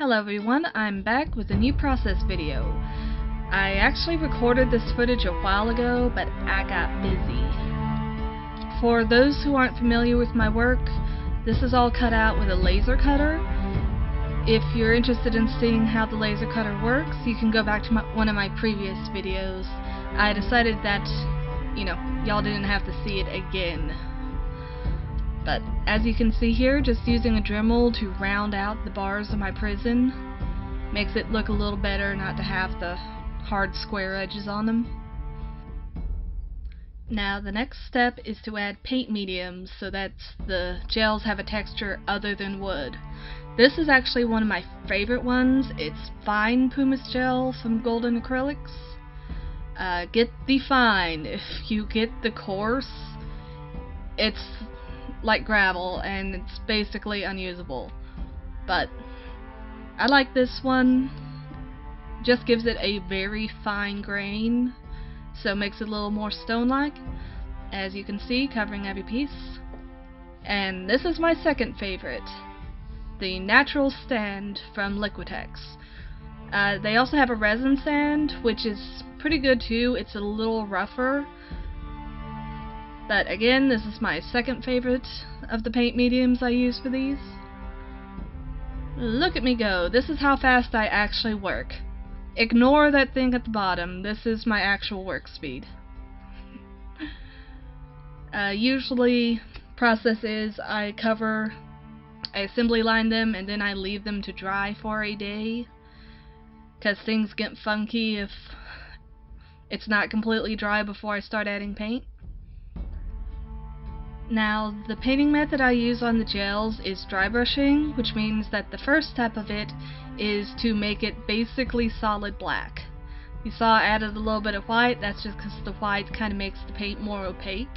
Hello everyone, I'm back with a new process video. I actually recorded this footage a while ago, but I got busy. For those who aren't familiar with my work, this is all cut out with a laser cutter. If you're interested in seeing how the laser cutter works, you can go back to one of my previous videos. I decided that, y'all didn't have to see it again. But as you can see here, just using a Dremel to round out the bars of my prison makes it look a little better not to have the hard square edges on them. Now the next step is to add paint mediums so that the gels have a texture other than wood. This is actually one of my favorite ones. It's fine pumice gel from Golden Acrylics. Get the fine. If you get the coarse, it's like gravel and it's basically unusable. But I like this one. Just gives it a very fine grain, so makes it a little more stone-like, as you can see, covering every piece. And this is my second favorite, the Natural Sand from Liquitex. They also have a resin sand, which is pretty good too. It's a little rougher. But again, this is my second favorite of the paint mediums I use for these. Look at me go. This is how fast I actually work. Ignore that thing at the bottom. This is my actual work speed. Usually, process is I assembly line them and then I leave them to dry for a day, because things get funky if it's not completely dry before I start adding paint. Now, the painting method I use on the gels is dry brushing, which means that the first step of it is to make it basically solid black. You saw I added a little bit of white. That's just because the white kind of makes the paint more opaque.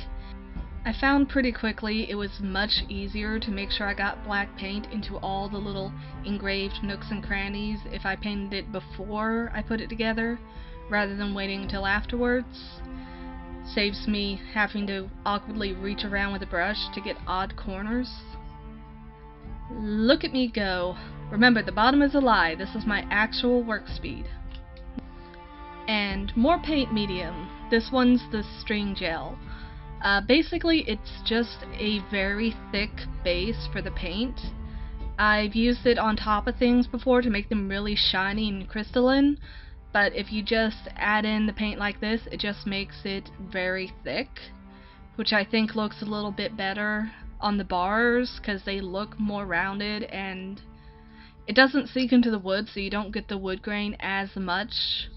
I found pretty quickly it was much easier to make sure I got black paint into all the little engraved nooks and crannies if I painted it before I put it together, rather than waiting until afterwards. Saves me having to awkwardly reach around with a brush to get odd corners. Look at me go. Remember, the bottom is a lie. This is my actual work speed. And more paint medium. This one's the string gel. Basically, it's just a very thick base for the paint. I've used it on top of things before to make them really shiny and crystalline. But if you just add in the paint like this, it just makes it very thick, which I think looks a little bit better on the bars because they look more rounded and it doesn't sink into the wood, so you don't get the wood grain as much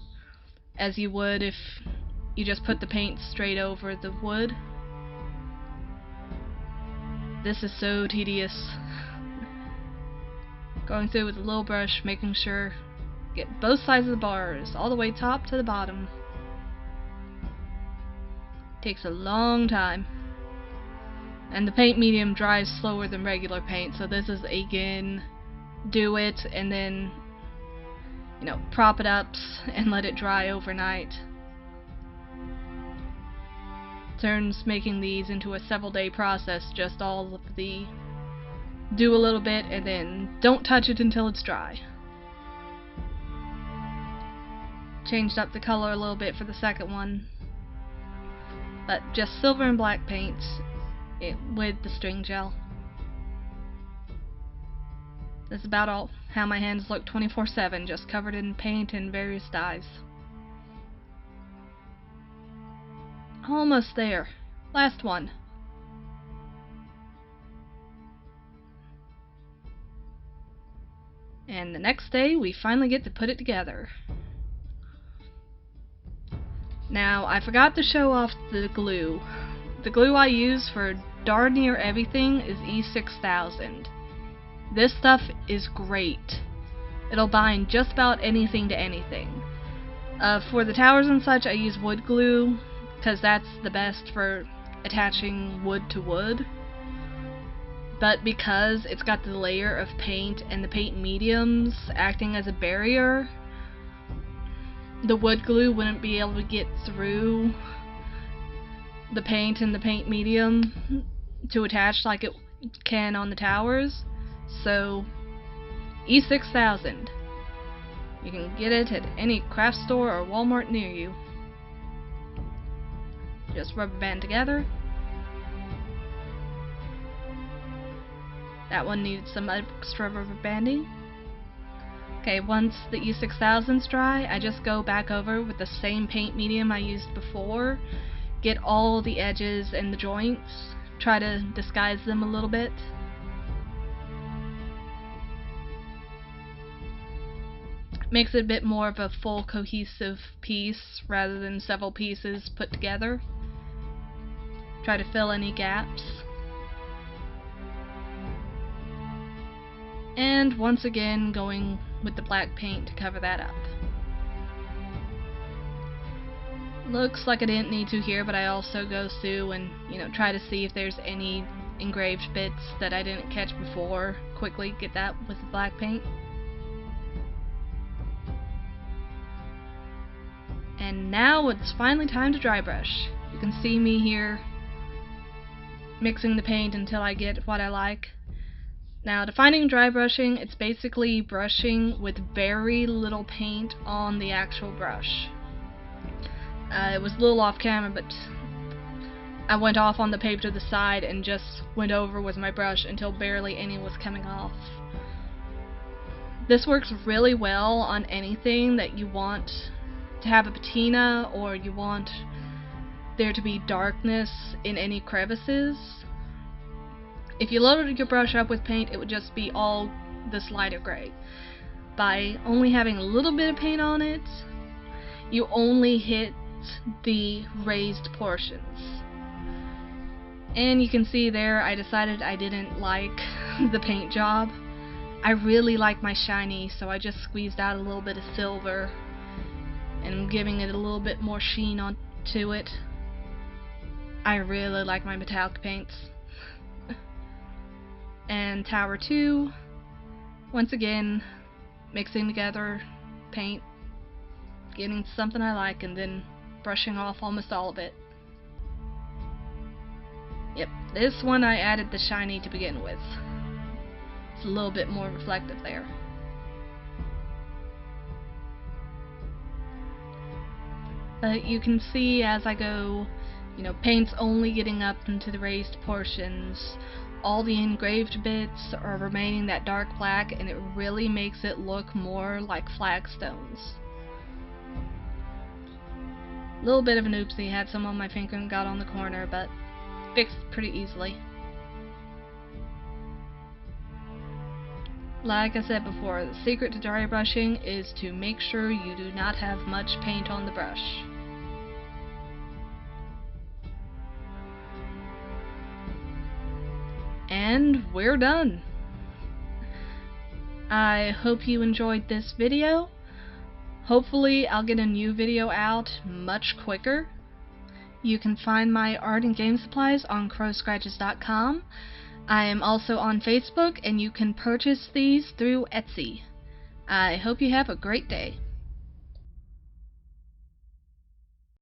as you would if you just put the paint straight over the wood. This is so tedious. Going through with a little brush, making sure get both sides of the bars, all the way top to the bottom. Takes a long time. And the paint medium dries slower than regular paint, so this is, again, do it and then, prop it up and let it dry overnight. Turns making these into a several-day process, just all of the do a little bit and then don't touch it until it's dry. Changed up the color a little bit for the second one, but just silver and black paint with the string gel. That's about all how my hands look 24/7, just covered in paint and various dyes. Almost there. Last one. And the next day we finally get to put it together. Now, I forgot to show off the glue. The glue I use for darn near everything is E6000. This stuff is great. It'll bind just about anything to anything. For the towers and such, I use wood glue, because that's the best for attaching wood to wood. But because it's got the layer of paint and the paint mediums acting as a barrier, the wood glue wouldn't be able to get through the paint and the paint medium to attach like it can on the towers, so E6000. You can get it at any craft store or Walmart near you. Just rubber band together. That one needs some extra rubber banding. Okay, once the E6000's dry, I just go back over with the same paint medium I used before, get all the edges and the joints, try to disguise them a little bit. Makes it a bit more of a full cohesive piece rather than several pieces put together. Try to fill any gaps. And once again going with the black paint to cover that up. Looks like I didn't need to here, but I also go through and, try to see if there's any engraved bits that I didn't catch before. Quickly get that with the black paint. And now it's finally time to dry brush. You can see me here mixing the paint until I get what I like. Now, defining dry brushing, it's basically brushing with very little paint on the actual brush. It was a little off camera, but I went off on the paper to the side and just went over with my brush until barely any was coming off. This works really well on anything that you want to have a patina, or you want there to be darkness in any crevices. If you loaded your brush up with paint, it would just be all this lighter gray. By only having a little bit of paint on it, you only hit the raised portions. And you can see there, I decided I didn't like the paint job. I really like my shiny, so I just squeezed out a little bit of silver and I'm giving it a little bit more sheen onto it. I really like my metallic paints. And Tower 2, once again, mixing together paint, getting something I like, and then brushing off almost all of it. Yep, this one I added the shiny to begin with. It's a little bit more reflective there. But you can see as I go, paint's only getting up into the raised portions. All the engraved bits are remaining that dark black, and it really makes it look more like flagstones. A little bit of an oopsie, had some on my finger and got on the corner, but fixed pretty easily. Like I said before, the secret to dry brushing is to make sure you do not have much paint on the brush. And we're done. I hope you enjoyed this video. Hopefully I'll get a new video out much quicker. You can find my art and game supplies on CrowScratches.com. I am also on Facebook, and you can purchase these through Etsy. I hope you have a great day.